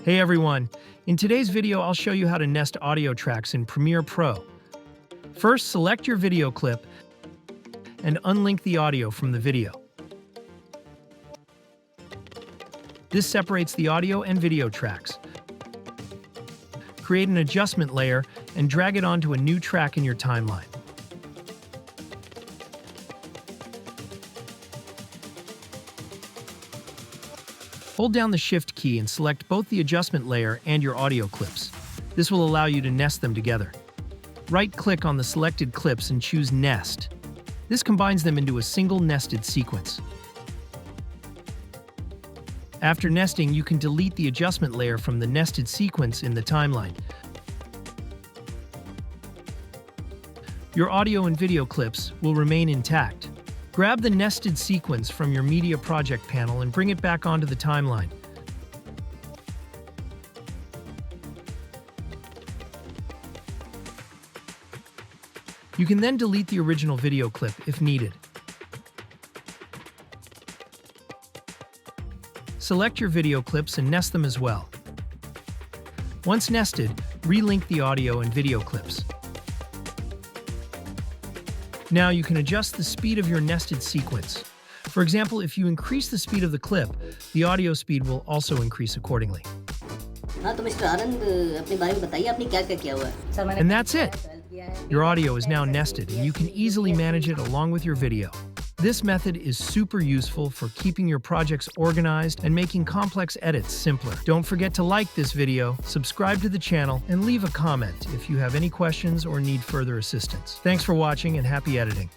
Hey everyone, in today's video I'll show you how to nest audio tracks in Premiere Pro. First, select your video clip and unlink the audio from the video. This separates the audio and video tracks. Create an adjustment layer and drag it onto a new track in your timeline. Hold down the Shift key and select both the adjustment layer and your audio clips. This will allow you to nest them together. Right-click on the selected clips and choose Nest. This combines them into a single nested sequence. After nesting, you can delete the adjustment layer from the nested sequence in the timeline. Your audio and video clips will remain intact. Grab the nested sequence from your media project panel and bring it back onto the timeline. You can then delete the original video clip if needed. Select your video clips and nest them as well. Once nested, relink the audio and video clips. Now you can adjust the speed of your nested sequence. For example, if you increase the speed of the clip, the audio speed will also increase accordingly. And that's it! Your audio is now nested and you can easily manage it along with your video. This method is super useful for keeping your projects organized and making complex edits simpler. Don't forget to like this video, subscribe to the channel, and leave a comment if you have any questions or need further assistance. Thanks for watching and happy editing.